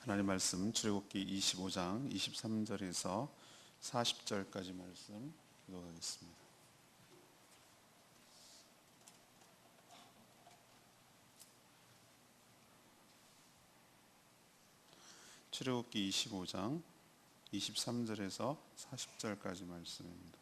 하나님 말씀 출애굽기 25장 23절에서 40절까지 말씀 읽어가겠습니다. 출애굽기 25장 23절에서 40절까지 말씀입니다.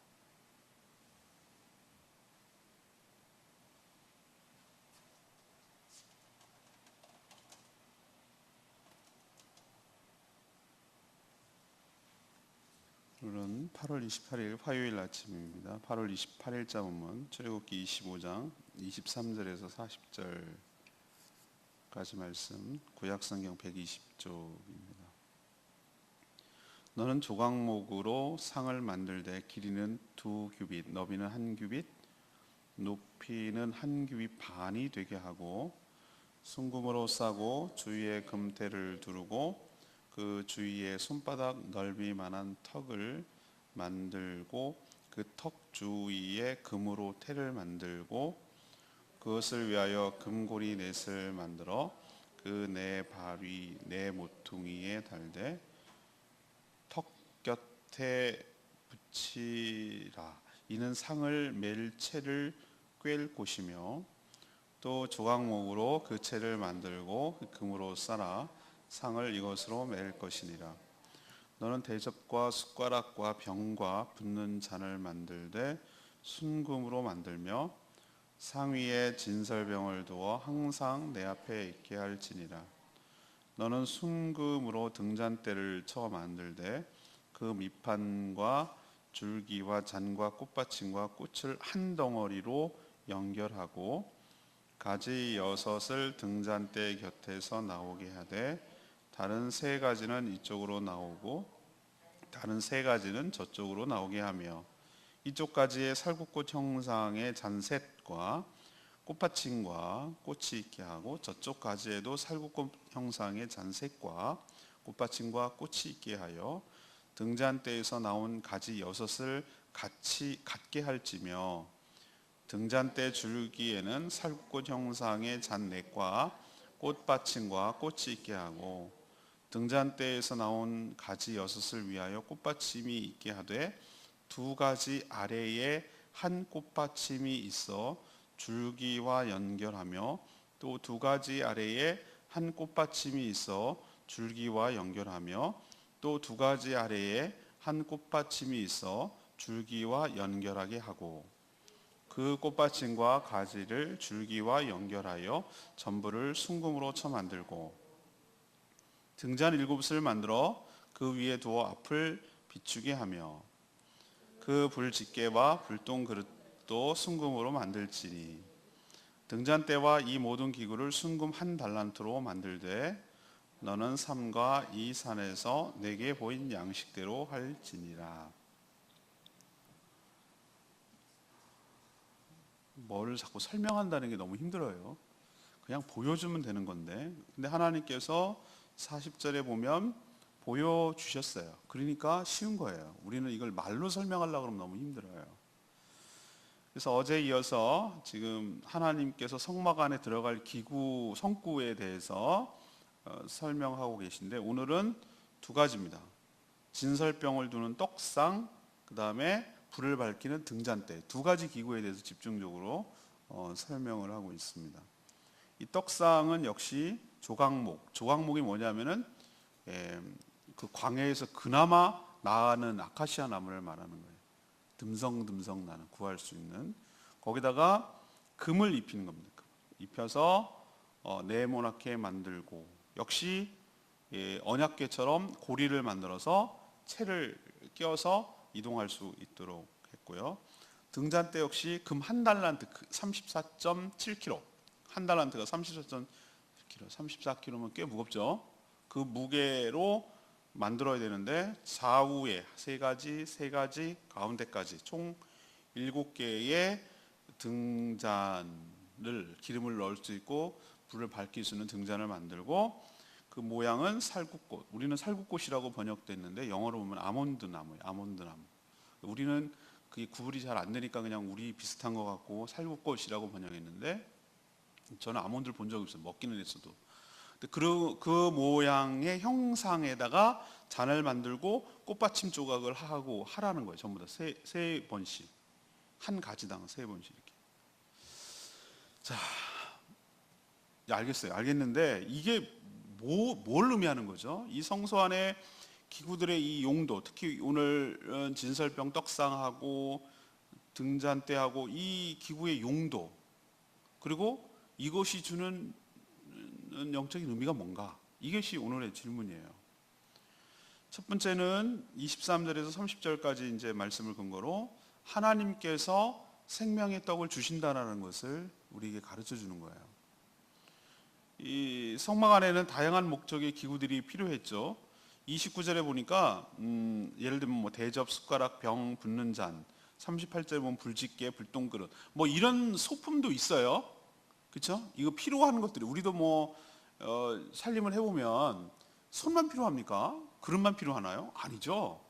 오늘은 8월 28일 화요일 아침입니다. 8월 28일자 본문 출애굽기 25장 23절에서 40절까지 말씀, 구약성경 120쪽입니다. 너는 조각목으로 상을 만들되 길이는 2규빗, 너비는 1규빗, 높이는 1규빗 반이 되게 하고 순금으로 싸고 주위에 금테를 두르고 그 주위에 손바닥 넓이만한 턱을 만들고 그 턱 주위에 금으로 테를 만들고 그것을 위하여 금고리 넷을 만들어 그 네 발위 네 모퉁이에 달되 턱 곁에 붙이라. 이는 상을 맬 채를 꿰일 곳이며 또 조각목으로 그 채를 만들고 그 금으로 싸라. 상을 이것으로 맬 것이니라. 너는 대접과 숟가락과 병과 붓는 잔을 만들되 순금으로 만들며 상 위에 진설병을 두어 항상 내 앞에 있게 할지니라. 너는 순금으로 등잔대를 쳐 만들되 그 밑판과 줄기와 잔과 꽃받침과 꽃을 한 덩어리로 연결하고 가지 6을 등잔대 곁에서 나오게 하되 다른 3가지는 이쪽으로 나오고 다른 3가지는 저쪽으로 나오게 하며 이쪽 가지에 살구꽃 형상의 잔셋과 꽃받침과 꽃이 있게 하고 저쪽 가지에도 살구꽃 형상의 잔셋과 꽃받침과 꽃이 있게 하여 등잔대에서 나온 가지 6을 같게 할지며 등잔대 줄기에는 살구꽃 형상의 잔넷과 꽃받침과 꽃이 있게 하고 등잔대에서 나온 가지 6을 위하여 꽃받침이 있게 하되 2가지 아래에 한 꽃받침이 있어 줄기와 연결하며 또 2가지 아래에 한 꽃받침이 있어 줄기와 연결하며 또 2가지 아래에 한 꽃받침이 있어 줄기와 연결하게 하고 그 꽃받침과 가지를 줄기와 연결하여 전부를 순금으로 쳐 만들고 등잔 7을 만들어 그 위에 두어 앞을 비추게 하며 그 불집게와 불똥 그릇도 순금으로 만들지니 등잔대와 이 모든 기구를 순금 1달란트로 만들되 너는 삼가 이 산에서 내게 보인 양식대로 할지니라. 뭘 자꾸 설명한다는 게 너무 힘들어요. 그냥 보여주면 되는 건데, 근데 하나님께서 40절에 보면 보여주셨어요. 그러니까 쉬운 거예요. 우리는 이걸 말로 설명하려고 그러면 너무 힘들어요. 그래서 어제 이어서 지금 하나님께서 성막 안에 들어갈 기구, 성구에 대해서 설명하고 계신데 오늘은 2가지입니다. 진설병을 두는 떡상, 그 다음에 불을 밝히는 등잔대, 2가지 기구에 대해서 집중적으로 설명을 하고 있습니다. 이 떡상은 역시 조각목이 뭐냐면은 그 광야에서 그나마 나는 아카시아 나무를 말하는 거예요. 듬성듬성 나는, 구할 수 있는. 거기다가 금을 입히는 겁니다. 입혀서 네모나게 만들고 역시 언약궤처럼 고리를 만들어서 채를 끼워서 이동할 수 있도록 했고요. 등잔대 역시 금 1달란트 34.7kg, 1달란트가 34.7kg, 34kg면 꽤 무겁죠. 그 무게로 만들어야 되는데 좌우에 3가지 가운데까지 총 7개의 등잔을 기름을 넣을 수 있고 불을 밝힐 수 있는 등잔을 만들고 그 모양은 살구꽃, 우리는 살구꽃이라고 번역됐는데 영어로 보면 아몬드 나무예요. 아몬드 나무. 우리는 그게 구분이 잘 안 되니까 그냥 우리 비슷한 것 같고 살구꽃이라고 번역했는데 저는 아몬드를 본 적이 없어요. 먹기는 했어도. 그 모양의 형상에다가 잔을 만들고 꽃받침 조각을 하고 하라는 거예요. 전부 다 세 번씩, 한 가지당 세 번씩 이렇게. 자, 알겠어요. 알겠는데 이게 뭘 의미하는 거죠? 이 성소 안에 기구들의 이 용도, 특히 오늘 진설병 떡상하고 등잔대하고 이 기구의 용도, 그리고 이것이 주는 영적인 의미가 뭔가? 이것이 오늘의 질문이에요. 첫 번째는 23절에서 30절까지 이제 말씀을 근거로 하나님께서 생명의 떡을 주신다라는 것을 우리에게 가르쳐 주는 거예요. 이 성막 안에는 다양한 목적의 기구들이 필요했죠. 29절에 보니까 예를 들면 뭐 대접, 숟가락, 병, 붓는 잔, 38절에 보면 불집게, 불똥그릇, 뭐 이런 소품도 있어요. 그렇죠? 이거 필요한 것들이 우리도 뭐 살림을 해보면 손만 필요합니까? 그릇만 필요하나요? 아니죠.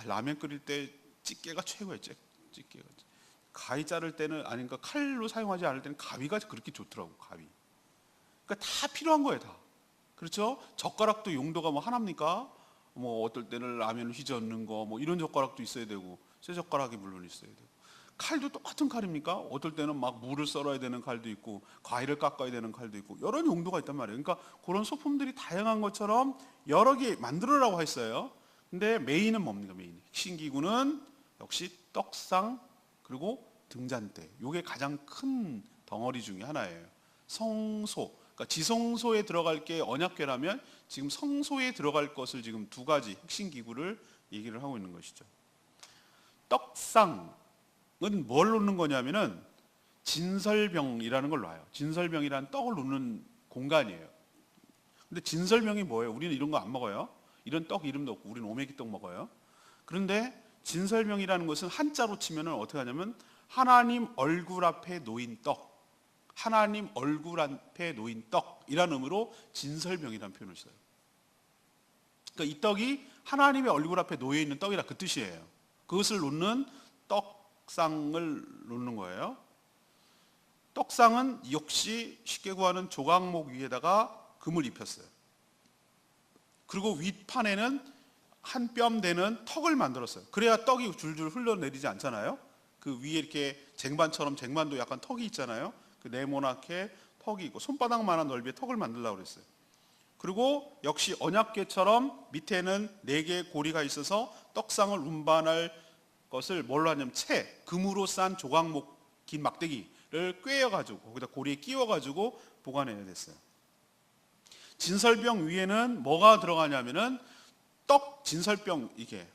라면 끓일 때 집게가 최고예요. 집게가. 가위 자를 때는 그러니까 칼로 사용하지 않을 때는 가위가 그렇게 좋더라고. 가위. 그러니까 다 필요한 거예요. 다. 그렇죠? 젓가락도 용도가 뭐 하나입니까? 뭐 어떨 때는 라면을 휘저는 거 뭐 이런 젓가락도 있어야 되고 쇠 젓가락이 물론 있어야 되고, 칼도 똑같은 칼입니까? 어떨 때는 막 무를 썰어야 되는 칼도 있고 과일을 깎아야 되는 칼도 있고 여러 용도가 있단 말이에요. 그러니까 그런 소품들이 다양한 것처럼 여러 개 만들어라고 했어요. 근데 메인은 뭡니까? 메인 핵심 기구는 역시 떡상 그리고 등잔대. 이게 가장 큰 덩어리 중에 하나예요. 성소, 그러니까 지성소에 들어갈 게 언약궤라면 지금 성소에 들어갈 것을 지금 두 가지 핵심 기구를 얘기를 하고 있는 것이죠. 떡상은 뭘 놓는 거냐면은 진설병이라는 걸 놔요. 진설병이라는 떡을 놓는 공간이에요. 근데 진설병이 뭐예요? 우리는 이런 거 안 먹어요. 이런 떡 이름도 없고 우리는 오메기떡 먹어요. 그런데 진설병이라는 것은 한자로 치면은 어떻게 하냐면 하나님 얼굴 앞에 놓인 떡, 하나님 얼굴 앞에 놓인 떡이라는 의미로 진설병이라는 표현을 써요. 그러니까 이 떡이 하나님의 얼굴 앞에 놓여 있는 떡이라 그 뜻이에요. 그것을 놓는 떡상을 놓는 거예요. 떡상은 역시 쉽게 구하는 조각목 위에다가 금을 입혔어요. 그리고 윗판에는 한 뼘 되는 턱을 만들었어요. 그래야 떡이 줄줄 흘러내리지 않잖아요. 그 위에 이렇게 쟁반처럼, 쟁반도 약간 턱이 있잖아요. 그 네모나게 턱이 있고 손바닥만한 넓이의 턱을 만들려고 그랬어요. 그리고 역시 언약궤처럼 밑에는 4개의 고리가 있어서 떡상을 운반할 것을 뭘로 하냐면 금으로 싼 조각목 긴 막대기를 꿰어가지고 거기다 고리에 끼워가지고 보관해야 됐어요. 진설병 위에는 뭐가 들어가냐면은 진설병, 이게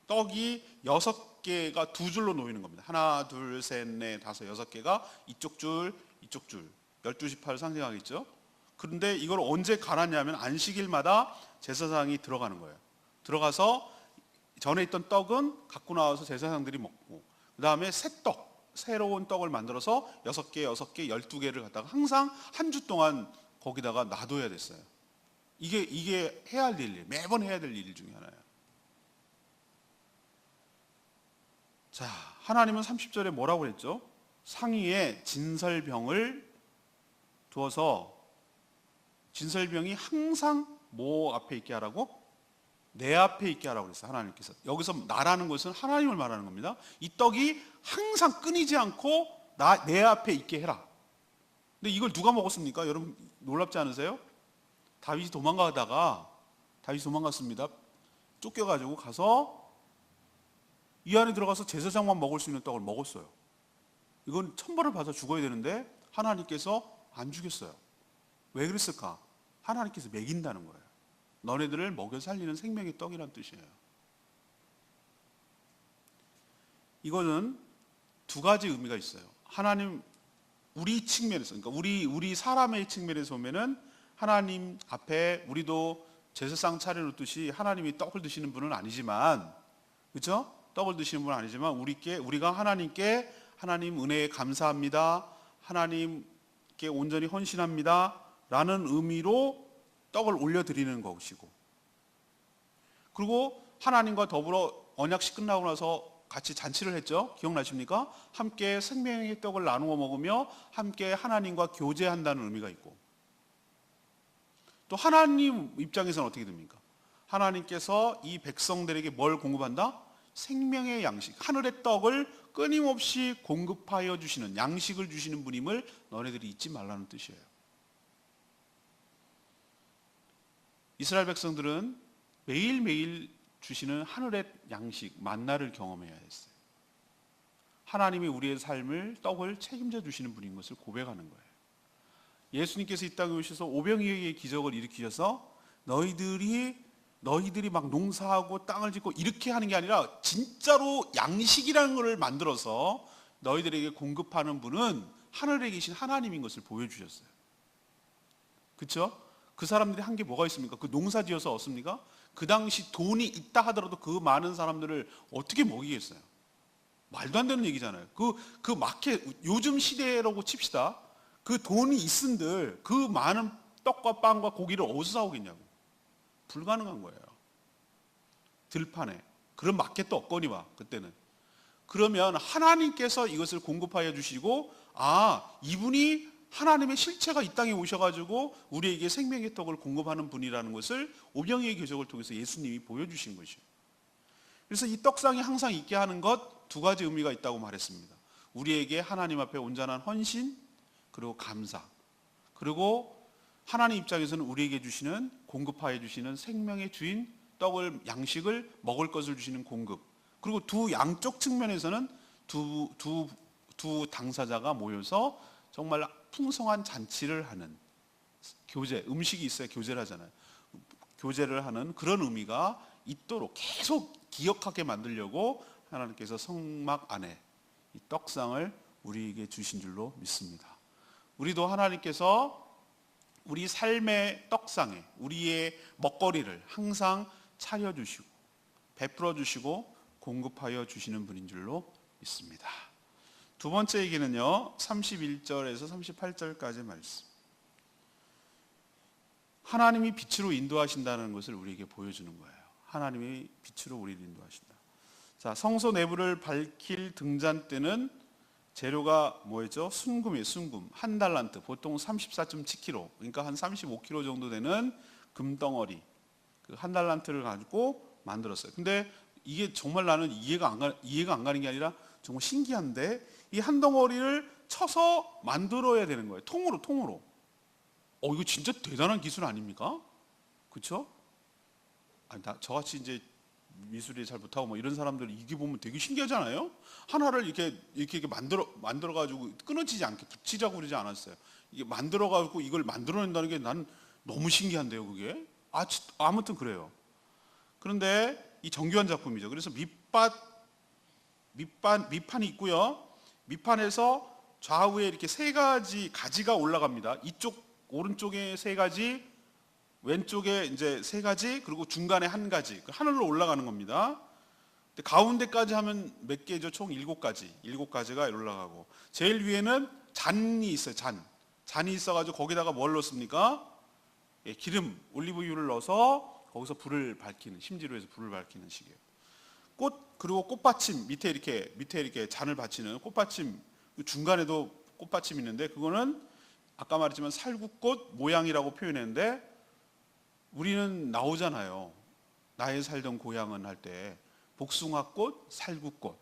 떡이 6개가 두 줄로 놓이는 겁니다. 하나, 둘, 셋, 넷, 다섯, 6개가 이쪽 줄, 이쪽 줄, 12지파를 상징하겠죠. 그런데 이걸 언제 갈았냐면 안식일마다 제사장이 들어가는 거예요. 들어가서 전에 있던 떡은 갖고 나와서 제사장들이 먹고, 그 다음에 새로운 떡을 만들어서 6개, 12개를 갖다가 항상 한 주 동안 거기다가 놔둬야 됐어요. 이게 해야 될 일, 매번 해야 될 일 중에 하나예요. 자, 하나님은 30절에 뭐라고 그랬죠? 상위에 진설병을 두어서 진설병이 항상 뭐 앞에 있게 하라고? 내 앞에 있게 하라고 그랬어요. 하나님께서. 여기서 나라는 것은 하나님을 말하는 겁니다. 이 떡이 항상 끊이지 않고 내 앞에 있게 해라. 근데 이걸 누가 먹었습니까? 여러분 놀랍지 않으세요? 다윗이 도망갔습니다. 쫓겨가지고 가서 이 안에 들어가서 제사장만 먹을 수 있는 떡을 먹었어요. 이건 천벌을 받아 죽어야 되는데 하나님께서 안 죽였어요. 왜 그랬을까? 하나님께서 먹인다는 거예요. 너네들을 먹여 살리는 생명의 떡이란 뜻이에요. 이거는 두 가지 의미가 있어요. 하나님, 우리 측면에서, 그러니까 우리 사람의 측면에서 보면은 하나님 앞에 우리도 제사상 차려놓듯이 하나님이 떡을 드시는 분은 아니지만, 그렇죠? 떡을 드시는 분은 아니지만 우리가 하나님께 하나님 은혜에 감사합니다, 하나님께 온전히 헌신합니다 라는 의미로 떡을 올려드리는 것이고, 그리고 하나님과 더불어 언약식 끝나고 나서 같이 잔치를 했죠. 기억나십니까? 함께 생명의 떡을 나누어 먹으며 함께 하나님과 교제한다는 의미가 있고, 또 하나님 입장에서는 어떻게 됩니까? 하나님께서 이 백성들에게 뭘 공급한다? 생명의 양식, 하늘의 떡을 끊임없이 공급하여 주시는, 양식을 주시는 분임을 너네들이 잊지 말라는 뜻이에요. 이스라엘 백성들은 매일매일 주시는 하늘의 양식, 만나를 경험해야 했어요. 하나님이 우리의 삶을, 떡을 책임져 주시는 분인 것을 고백하는 거예요. 예수님께서 이 땅에 오셔서 오병이어의 기적을 일으키셔서 너희들이 막 농사하고 땅을 짓고 이렇게 하는 게 아니라 진짜로 양식이라는 것을 만들어서 너희들에게 공급하는 분은 하늘에 계신 하나님인 것을 보여주셨어요. 그렇죠? 그 사람들이 한 게 뭐가 있습니까? 그 농사 지어서 얻습니까? 그 당시 돈이 있다 하더라도 그 많은 사람들을 어떻게 먹이겠어요? 말도 안 되는 얘기잖아요. 그 마켓, 요즘 시대라고 칩시다. 그 돈이 있은들 그 많은 떡과 빵과 고기를 어디서 사오겠냐고. 불가능한 거예요. 들판에. 그런 마켓도 없거니와 그때는. 그러면 하나님께서 이것을 공급하여 주시고, 이분이 하나님의 실체가 이 땅에 오셔가지고 우리에게 생명의 떡을 공급하는 분이라는 것을 오병이의 기적을 통해서 예수님이 보여주신 것이죠. 그래서 이 떡상이 항상 있게 하는 것 두 가지 의미가 있다고 말했습니다. 우리에게 하나님 앞에 온전한 헌신, 그리고 감사, 그리고 하나님 입장에서는 우리에게 주시는, 공급하여 주시는 생명의 주인, 떡을, 양식을 먹을 것을 주시는 공급, 그리고 두 양쪽 측면에서는 두 당사자가 모여서 정말 풍성한 잔치를 하는, 교제, 음식이 있어야 교제를 하잖아요. 교제를 하는 그런 의미가 있도록 계속 기억하게 만들려고 하나님께서 성막 안에 이 떡상을 우리에게 주신 줄로 믿습니다. 우리도 하나님께서 우리 삶의 떡상에 우리의 먹거리를 항상 차려주시고 베풀어 주시고 공급하여 주시는 분인 줄로 믿습니다. 두 번째 얘기는요, 31절에서 38절까지 말씀. 하나님이 빛으로 인도하신다는 것을 우리에게 보여주는 거예요. 하나님이 빛으로 우리를 인도하신다. 자, 성소 내부를 밝힐 등잔대는 재료가 뭐였죠? 순금이에요. 순금. 한 달란트, 보통 34.7kg, 그러니까 한 35kg 정도 되는 금덩어리, 그 한 달란트를 가지고 만들었어요. 근데 이게 정말 나는 이해가 안 가는 게 아니라 정말 신기한데, 이 한 덩어리를 쳐서 만들어야 되는 거예요. 통으로. 이거 진짜 대단한 기술 아닙니까? 그렇죠? 저같이 이제 미술이 잘 못하고 뭐 이런 사람들 이게 보면 되게 신기하잖아요. 하나를 이렇게 만들어 가지고 끊어지지 않게 붙이자고 그러지 않았어요. 이게 만들어 가지고 이걸 만들어낸다는 게 난 너무 신기한데요, 그게. 아무튼 그래요. 그런데 이 정교한 작품이죠. 그래서 밑판이 있고요. 밑판에서 좌우에 이렇게 세 가지 가지가 올라갑니다. 이쪽 오른쪽에 세 가지, 왼쪽에 이제 세 가지, 그리고 중간에 한 가지, 하늘로 올라가는 겁니다. 근데 가운데까지 하면 몇 개죠? 총 7가지. 7가지가 올라가고, 제일 위에는 잔이 있어요. 잔이 있어가지고 거기다가 뭘 넣습니까? 기름, 올리브유를 넣어서 거기서 불을 밝히는, 심지로해서 불을 밝히는 식이에요. 그리고 꽃받침, 밑에 이렇게 잔을 받치는 꽃받침, 중간에도 꽃받침이 있는데, 그거는 아까 말했지만 살구꽃 모양이라고 표현했는데, 우리는 나오잖아요. 나의 살던 고향은 할 때 복숭아꽃, 살구꽃,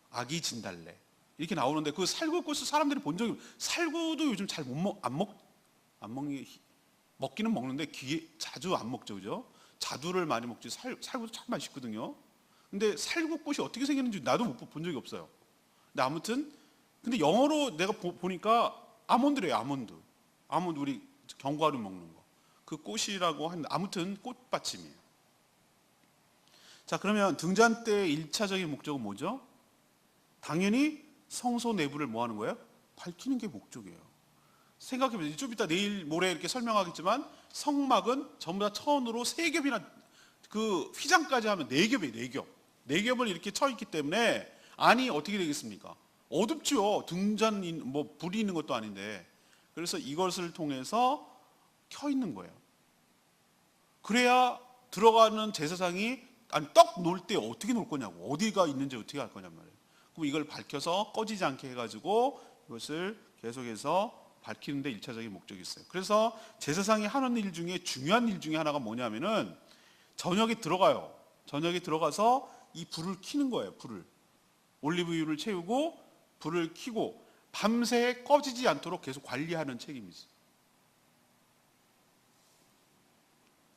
아기 진달래 이렇게 나오는데, 그 살구꽃을 사람들이 본 적이, 살구도 요즘 잘 먹기는 먹는데 자주 안 먹죠, 그죠? 자두를 많이 먹지. 살구도 참 맛있거든요. 근데 살구꽃이 어떻게 생겼는지 나도 본 적이 없어요. 근데 아무튼, 근데 영어로 내가 보니까 아몬드래요. 아몬드 우리 견과류 먹는 거. 그 꽃이라고 하는데, 아무튼 꽃받침이에요. 자, 그러면 등잔대의 1차적인 목적은 뭐죠? 당연히 성소 내부를 뭐 하는 거예요? 밝히는 게 목적이에요. 생각해보세요. 좀 이따 내일 모레 이렇게 설명하겠지만, 성막은 전부 다 천으로 3겹이나, 그 휘장까지 하면 4겹이에요. 4겹을 이렇게 쳐 있기 때문에 안이 어떻게 되겠습니까? 어둡죠. 등잔, 불이 있는 것도 아닌데. 그래서 이것을 통해서 켜 있는 거예요. 그래야 들어가는 제사장이, 떡 놓을 때 어떻게 놓을 거냐고, 어디가 있는지 어떻게 할 거냔 말이에요. 그럼 이걸 밝혀서 꺼지지 않게 해가지고 이것을 계속해서 밝히는 데 일차적인 목적이 있어요. 그래서 제사상이 하는 일 중에 중요한 일 중에 하나가 뭐냐면은 저녁에 들어가요. 저녁에 들어가서 이 불을 켜는 거예요. 불을. 올리브유를 채우고 불을 켜고 밤새 꺼지지 않도록 계속 관리하는 책임이 있어요.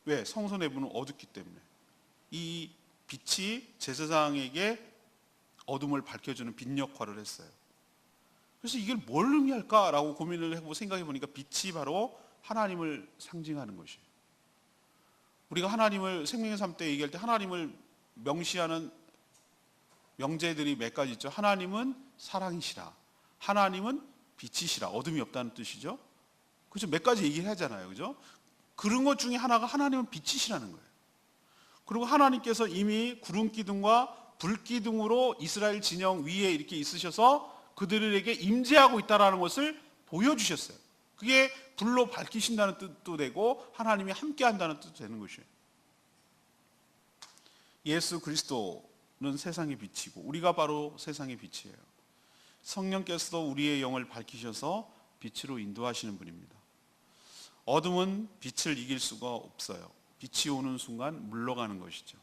왜? 성소 내부는 어둡기 때문에. 이 빛이 제사장에게 어둠을 밝혀주는 빛 역할을 했어요. 그래서 이게 뭘 의미할까라고 고민을 해보고 생각해 보니까 빛이 바로 하나님을 상징하는 것이에요. 우리가 하나님을 생명의 삶 때 얘기할 때 하나님을 명시하는 명제들이 몇 가지 있죠. 하나님은 사랑이시라. 하나님은 빛이시라. 어둠이 없다는 뜻이죠. 그죠? 몇 가지 얘기를 하잖아요. 그죠? 그런 것 중에 하나가 하나님은 빛이시라는 거예요. 그리고 하나님께서 이미 구름 기둥과 불 기둥으로 이스라엘 진영 위에 이렇게 있으셔서 그들에게 임재하고 있다는 것을 보여주셨어요. 그게 불로 밝히신다는 뜻도 되고 하나님이 함께 한다는 뜻도 되는 것이에요. 예수 그리스도는 세상의 빛이고 우리가 바로 세상의 빛이에요. 성령께서도 우리의 영을 밝히셔서 빛으로 인도하시는 분입니다. 어둠은 빛을 이길 수가 없어요. 빛이 오는 순간 물러가는 것이죠.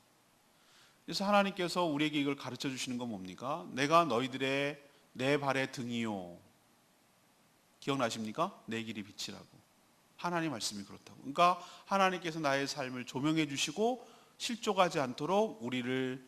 그래서 하나님께서 우리에게 이걸 가르쳐 주시는 건 뭡니까? 내가 너희들의 내 발의 등이요. 기억나십니까? 내 길이 빛이라고. 하나님 말씀이 그렇다고. 그러니까 하나님께서 나의 삶을 조명해 주시고 실족하지 않도록 우리를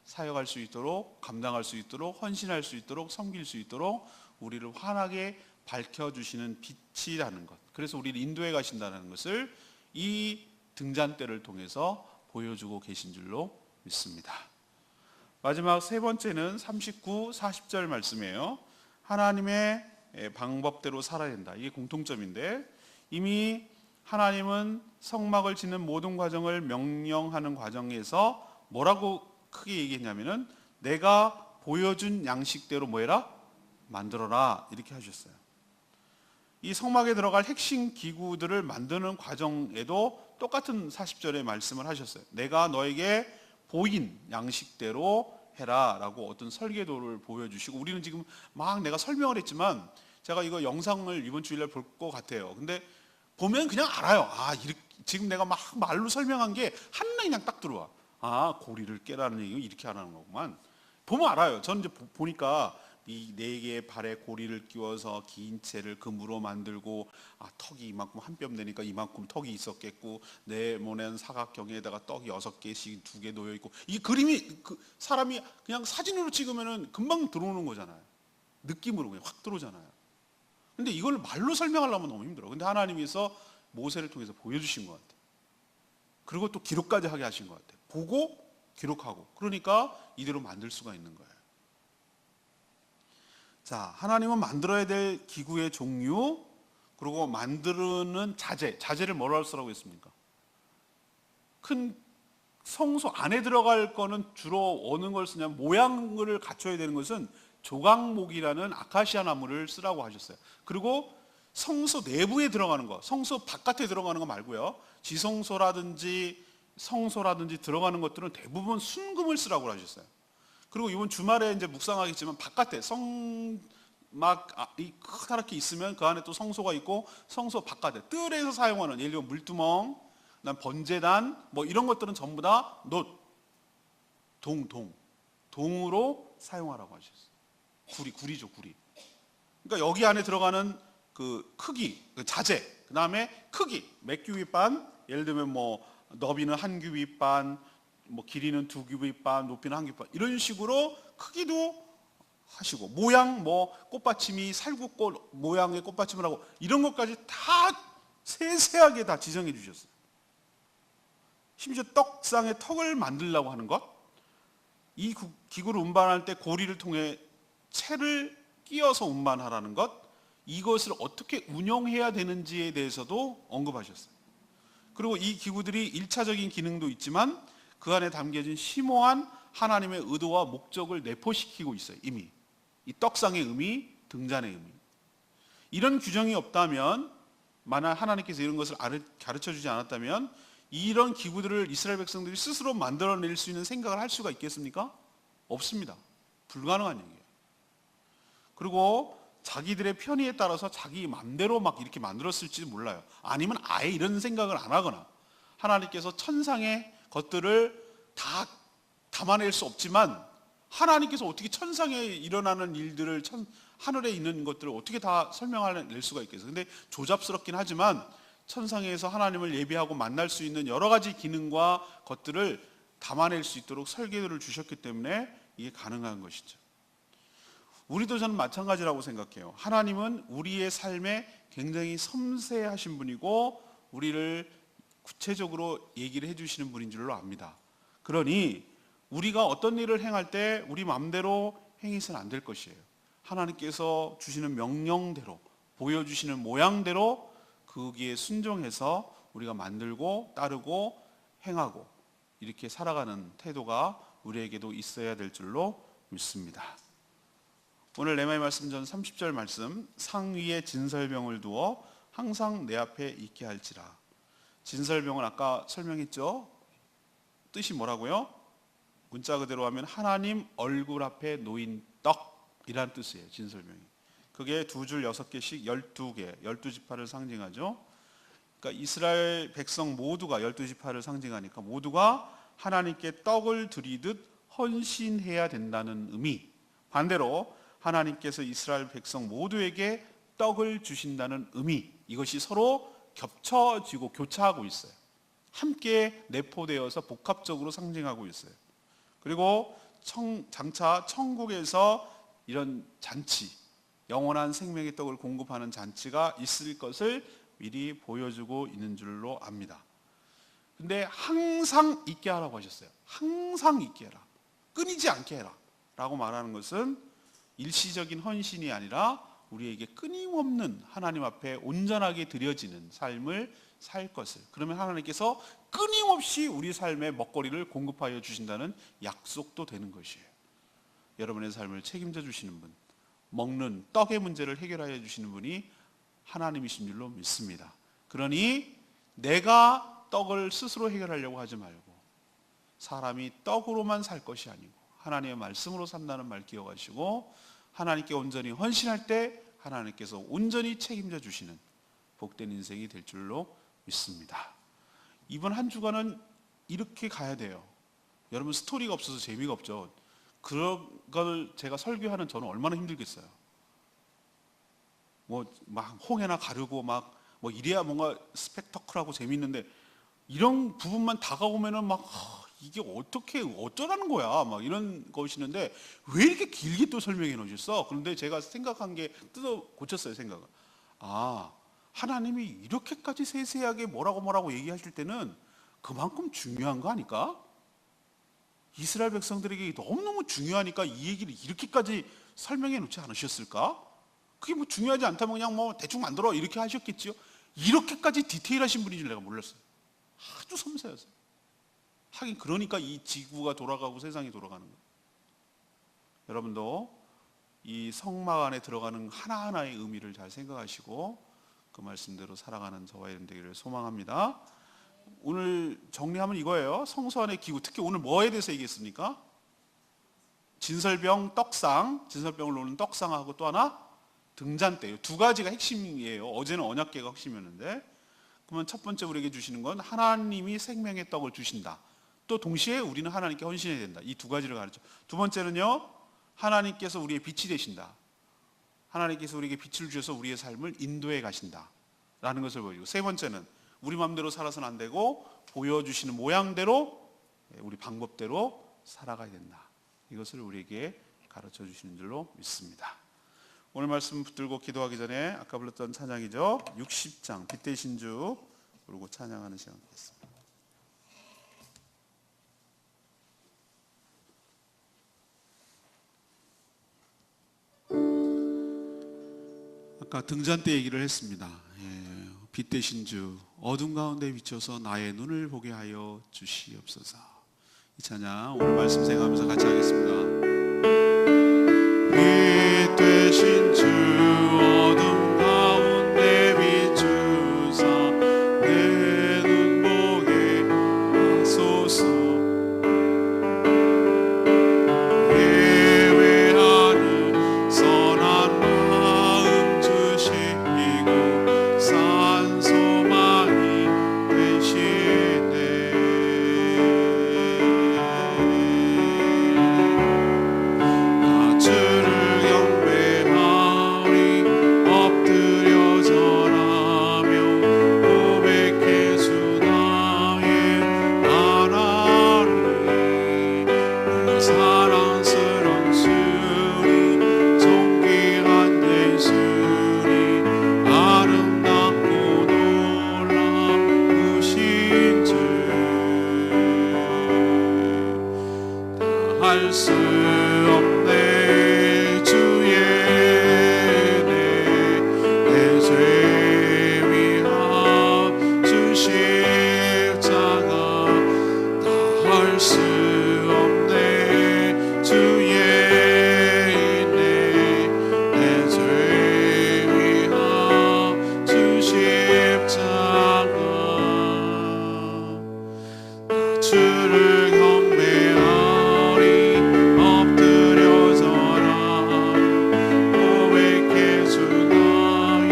사역할 수 있도록, 감당할 수 있도록, 헌신할 수 있도록, 섬길 수 있도록 우리를 환하게 밝혀주시는 빛이라는 것. 그래서 우리를 인도해 가신다는 것을 이 등잔대를 통해서 보여주고 계신 줄로 믿습니다. 마지막 세 번째는 39, 40절 말씀이에요. 하나님의 방법대로 살아야 된다. 이게 공통점인데 이미 하나님은 성막을 짓는 모든 과정을 명령하는 과정에서 뭐라고 크게 얘기했냐면은 내가 보여준 양식대로 뭐해라? 만들어라. 이렇게 하셨어요. 이 성막에 들어갈 핵심 기구들을 만드는 과정에도 똑같은 40절의 말씀을 하셨어요. 내가 너에게 보인 양식대로 해라 라고 어떤 설계도를 보여주시고 우리는 지금 막 내가 설명을 했지만 제가 이거 영상을 이번 주일날 볼 것 같아요. 근데 보면 그냥 알아요. 이렇게 지금 내가 막 말로 설명한 게 한눈에 그냥 딱 들어와. 고리를 깨라는 얘기는 이렇게 하라는 거구만. 보면 알아요. 저는 이제 보니까 이 네 개의 발에 고리를 끼워서 긴 채를 금으로 만들고 턱이 이만큼 한 뼘 되니까 이만큼 턱이 있었겠고 내 몸에는 사각형에다가 떡이 6개씩 2개 놓여 있고 이 그림이 사람이 그냥 사진으로 찍으면은 금방 들어오는 거잖아요. 느낌으로 그냥 확 들어오잖아요. 근데 이걸 말로 설명하려면 너무 힘들어. 근데 하나님께서 모세를 통해서 보여주신 것 같아요. 그리고 또 기록까지 하게 하신 것 같아요. 보고 기록하고 그러니까 이대로 만들 수가 있는 거예요. 자, 하나님은 만들어야 될 기구의 종류 그리고 만드는 자재를 뭐라고 쓰라고 했습니까? 큰 성소 안에 들어갈 거는 주로 어느 걸 쓰냐면 모양을 갖춰야 되는 것은 조각목이라는 아카시아 나무를 쓰라고 하셨어요. 그리고 성소 내부에 들어가는 거, 성소 바깥에 들어가는 거 말고요. 지성소라든지 성소라든지 들어가는 것들은 대부분 순금을 쓰라고 하셨어요. 그리고 이번 주말에 이제 묵상하겠지만 바깥에 성막 커다랗게 있으면 그 안에 또 성소가 있고 성소 바깥에 뜰에서 사용하는 예를 들어 물두멍, 그다음 번제단 뭐 이런 것들은 전부 다 놋, 동으로 사용하라고 하셨어요. 구리죠, 구리. 그러니까 여기 안에 들어가는 그 크기, 그 자재, 그 다음에 크기, 몇 규빗 반, 예를 들면 뭐 너비는 1규빗 반, 뭐 길이는 2규빗 반, 높이는 1규빗 반 이런 식으로 크기도 하시고 모양 뭐 꽃받침이 살구꽃 모양의 꽃받침을 하고 이런 것까지 다 세세하게 다 지정해 주셨어요. 심지어 떡상에 턱을 만들려고 하는 것, 이 기구를 운반할 때 고리를 통해 채를 끼워서 운반하라는 것, 이것을 어떻게 운영해야 되는지에 대해서도 언급하셨어요. 그리고 이 기구들이 1차적인 기능도 있지만 그 안에 담겨진 심오한 하나님의 의도와 목적을 내포시키고 있어요. 이미 이 떡상의 의미, 등잔의 의미. 이런 규정이 없다면, 만약 하나님께서 이런 것을 가르쳐주지 않았다면 이런 기구들을 이스라엘 백성들이 스스로 만들어낼 수 있는 생각을 할 수가 있겠습니까? 없습니다. 불가능한 얘기예요. 그리고 자기들의 편의에 따라서 자기 맘대로 막 이렇게 만들었을지 몰라요. 아니면 아예 이런 생각을 안 하거나, 하나님께서 천상의 것들을 다 담아낼 수 없지만 하나님께서 어떻게 천상에 일어나는 일들을, 하늘에 있는 것들을 어떻게 다 설명해낼 수가 있겠어요. 근데 조잡스럽긴 하지만 천상에서 하나님을 예배하고 만날 수 있는 여러 가지 기능과 것들을 담아낼 수 있도록 설계도를 주셨기 때문에 이게 가능한 것이죠. 우리도 저는 마찬가지라고 생각해요. 하나님은 우리의 삶에 굉장히 섬세하신 분이고 우리를 구체적으로 얘기를 해주시는 분인 줄로 압니다. 그러니 우리가 어떤 일을 행할 때 우리 마음대로 행해서는 안 될 것이에요. 하나님께서 주시는 명령대로, 보여주시는 모양대로 거기에 순종해서 우리가 만들고 따르고 행하고 이렇게 살아가는 태도가 우리에게도 있어야 될 줄로 믿습니다. 오늘 레마의 말씀 전 30절 말씀, 상 위에 진설병을 두어 항상 내 앞에 있게 할지라. 진설병은 아까 설명했죠? 뜻이 뭐라고요? 문자 그대로 하면 하나님 얼굴 앞에 놓인 떡이란 뜻이에요. 진설병이. 그게 2줄 6개씩 12개, 12지파를 상징하죠. 그러니까 이스라엘 백성 모두가 12지파를 상징하니까 모두가 하나님께 떡을 드리듯 헌신해야 된다는 의미. 반대로 하나님께서 이스라엘 백성 모두에게 떡을 주신다는 의미. 이것이 서로 겹쳐지고 교차하고 있어요. 함께 내포되어서 복합적으로 상징하고 있어요. 그리고 장차 천국에서 이런 잔치, 영원한 생명의 떡을 공급하는 잔치가 있을 것을 미리 보여주고 있는 줄로 압니다. 근데 항상 있게 하라고 하셨어요. 항상 있게 해라. 끊이지 않게 해라. 라고 말하는 것은 일시적인 헌신이 아니라 우리에게 끊임없는 하나님 앞에 온전하게 드려지는 삶을 살 것을, 그러면 하나님께서 끊임없이 우리 삶의 먹거리를 공급하여 주신다는 약속도 되는 것이에요. 여러분의 삶을 책임져 주시는 분, 먹는 떡의 문제를 해결하여 주시는 분이 하나님이신 줄로 믿습니다. 그러니 내가 떡을 스스로 해결하려고 하지 말고 사람이 떡으로만 살 것이 아니고 하나님의 말씀으로 산다는 말 기억하시고 하나님께 온전히 헌신할 때 하나님께서 온전히 책임져 주시는 복된 인생이 될 줄로 믿습니다. 이번 한 주간은 이렇게 가야 돼요. 여러분 스토리가 없어서 재미가 없죠. 그런 걸 제가 설교하는 저는 얼마나 힘들겠어요. 뭐 막 홍해나 가르고 막 뭐 이래야 뭔가 스펙터클하고 재밌는데 이런 부분만 다가오면은 막 이게 어떻게 어쩌라는 거야 막 이런 것이는데 왜 이렇게 길게 또 설명해 놓으셨어? 그런데 제가 생각한 게 뜯어 고쳤어요. 생각을. 아, 하나님이 이렇게까지 세세하게 뭐라고 얘기하실 때는 그만큼 중요한 거 아닐까? 이스라엘 백성들에게 너무너무 중요하니까 이 얘기를 이렇게까지 설명해 놓지 않으셨을까? 그게 뭐 중요하지 않다면 그냥 뭐 대충 만들어 이렇게 하셨겠지요. 이렇게까지 디테일하신 분인 줄 내가 몰랐어요. 아주 섬세하세요. 하긴 그러니까 이 지구가 돌아가고 세상이 돌아가는 거예요. 여러분도 이 성막 안에 들어가는 하나하나의 의미를 잘 생각하시고 그 말씀대로 살아가는 저와 여러분 되기를 소망합니다. 오늘 정리하면 이거예요. 성소 안의 기구, 특히 오늘 뭐에 대해서 얘기했습니까? 진설병, 떡상, 진설병을 놓는 떡상하고 또 하나 등잔대예요. 두 가지가 핵심이에요. 어제는 언약궤가 핵심이었는데, 그러면 첫 번째 우리에게 주시는 건 하나님이 생명의 떡을 주신다. 또 동시에 우리는 하나님께 헌신해야 된다. 이 두 가지를 가르쳐. 두 번째는요, 하나님께서 우리의 빛이 되신다. 하나님께서 우리에게 빛을 주셔서 우리의 삶을 인도해 가신다 라는 것을 보여주고, 세 번째는 우리 마음대로 살아서는 안 되고 보여주시는 모양대로 우리 방법대로 살아가야 된다. 이것을 우리에게 가르쳐 주시는 줄로 믿습니다. 오늘 말씀 붙들고 기도하기 전에 아까 불렀던 찬양이죠. 60장 빛 대신 주 부르고 찬양하는 시간 갖겠습니다. 아까 등잔대 얘기를 했습니다. 빛 대신 주 어둠 가운데 비춰서 나의 눈을 보게 하여 주시옵소서. 이 찬양 오늘 말씀 생각하면서 같이 하겠습니다. 빛 대신 주 어둠 가운데 비추사 내 눈 보게 하소서. 예배하는 선한 마음 수 없네 주의 은혜 내 죄 위한 주 십자가 다 할 수 없네 주의 은혜 내 죄 위한 주 십자가 주를 경배하리 엎드려져라 고백해 주 나의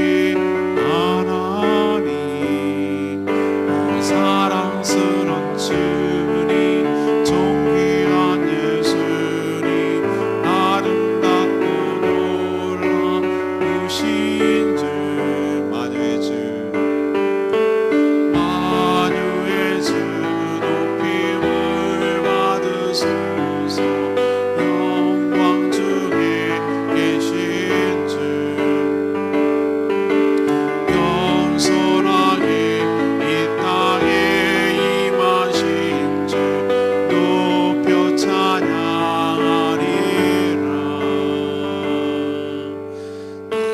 하나님 사랑스런 주님 존귀한 예수님 아름답고 놀라우신 주 만유의 주 만유의 주 높임을 받으소서 영광 중에 계신 주 겸손하게 이 땅에 임하신 주 높여 찬양하리라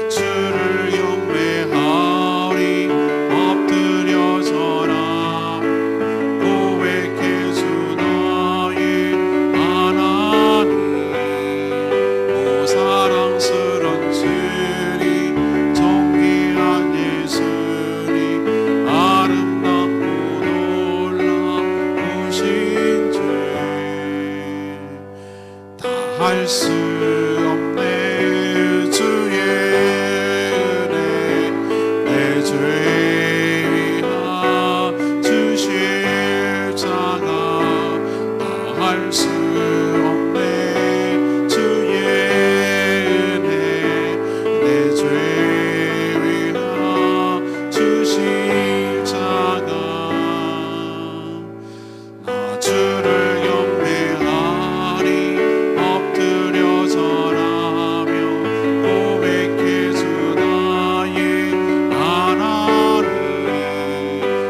주를 경배하리 엎드려서라 고백해 주 나의 하나님 오 사랑스런 주님 존귀한 예수님 아름답고 놀라우신 주 다 할 수 없네 주의 은혜 내 죄 위한 주 십자가 다 할 수 없네 주의 은혜 내 죄 위한 주 십자가 나 주를 경배하리 엎드려 절하며 고백해 주 나의 하나님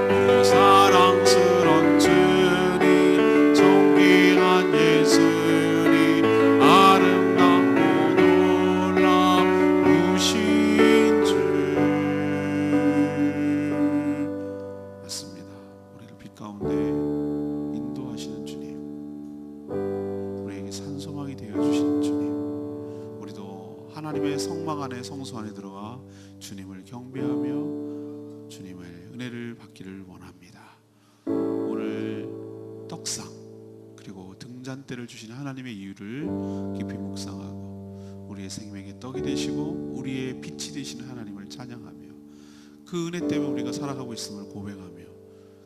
오 사랑스런 주님 존귀한 예수님 아름답고 놀라우신 주 맞습니다. 우리를 빛 가운데 인도하시는 주님 우리에게 산소망이 되어주시는 주님 우리도 하나님의 성막 안에 성소 안에 들어가 주님을 경배하며 주님의 은혜를 받기를 원합니다. 오늘 떡상 그리고 등잔대를 주신 하나님의 이유를 깊이 묵상하고 우리의 생명의 떡이 되시고 우리의 빛이 되시는 하나님을 찬양하며 그 은혜 때문에 우리가 살아가고 있음을 고백하며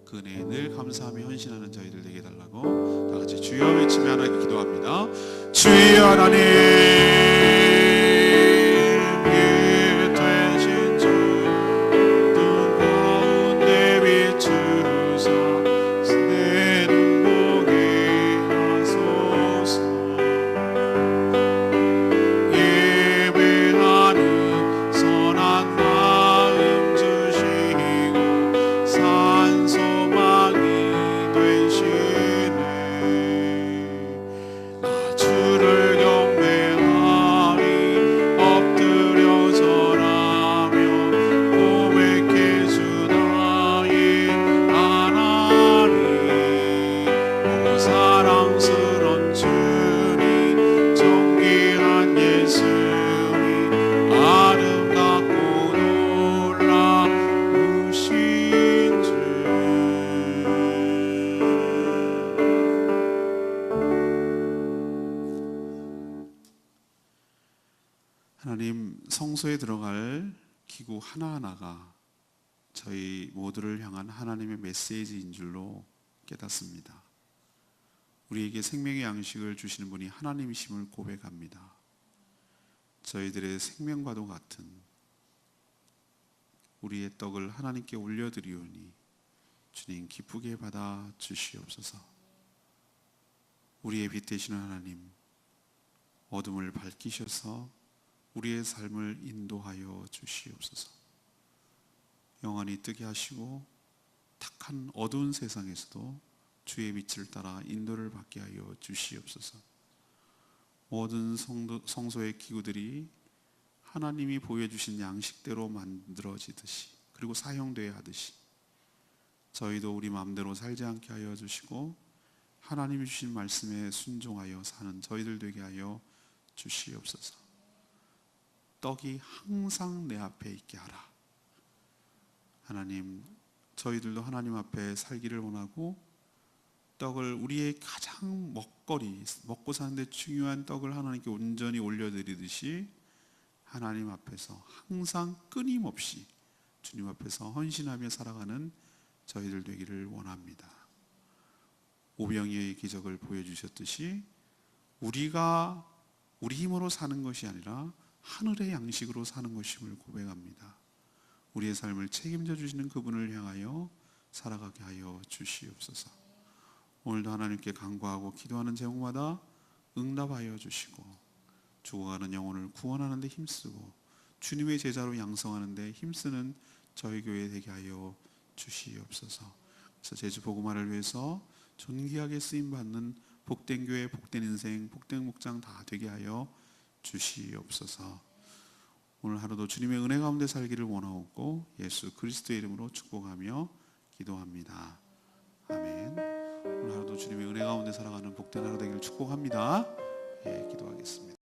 그 은혜에 늘 감사하며 헌신하는 저희들 되게 해달라고 다 같이 주여 외치며 하나님께 기도합니다. 주여 하나님 빛 되신 주 눈 가운데 비추사 내 눈 보게 하소서 예배하는 선한 마음 주시고 산소망이 되시네 나 주를 경배하리 엎드려 절하며 고백해 주 나의 하나님 오 사랑스런 주님 존귀한 예수님 아름답고 놀라우신 주 하나님 성소에 들어갈 기구 하나하나가 저희 모두를 향한 하나님의 메시지인 줄로 깨닫습니다. 우리에게 생명의 양식을 주시는 분이 하나님이심을 고백합니다. 저희들의 생명과도 같은 우리의 떡을 하나님께 올려드리오니 주님 기쁘게 받아 주시옵소서. 우리의 빛 되시는 하나님 어둠을 밝히셔서 우리의 삶을 인도하여 주시옵소서. 영원히 뜨게 하시고 탁한 어두운 세상에서도 주의 빛을 따라 인도를 받게 하여 주시옵소서. 모든 성소의 기구들이 하나님이 보여주신 양식대로 만들어지듯이 그리고 사용되어야 하듯이 저희도 우리 마음대로 살지 않게 하여 주시고 하나님이 주신 말씀에 순종하여 사는 저희들 되게 하여 주시옵소서. 떡이 항상 내 앞에 있게 하라. 하나님, 저희들도 하나님 앞에 살기를 원하고 떡을 우리의 가장 먹거리, 먹고 사는데 중요한 떡을 하나님께 온전히 올려드리듯이 하나님 앞에서 항상 끊임없이 주님 앞에서 헌신하며 살아가는 저희들 되기를 원합니다. 오병이어의 기적을 보여주셨듯이 우리가 우리 힘으로 사는 것이 아니라 하늘의 양식으로 사는 것임을 고백합니다. 우리의 삶을 책임져 주시는 그분을 향하여 살아가게 하여 주시옵소서. 오늘도 하나님께 간구하고 기도하는 제목마다 응답하여 주시고 죽어가는 영혼을 구원하는 데 힘쓰고 주님의 제자로 양성하는 데 힘쓰는 저희 교회 되게 하여 주시옵소서. 그래서 제주 복음화를 위해서 존귀하게 쓰임받는 복된 교회, 복된 인생, 복된 목장 다 되게 하여 주시옵소서. 오늘 하루도 주님의 은혜 가운데 살기를 원하옵고 예수 그리스도의 이름으로 축복하며 기도합니다. 아멘. 오늘 하루도 주님의 은혜 가운데 살아가는 복된 하루 되기를 축복합니다. 기도하겠습니다.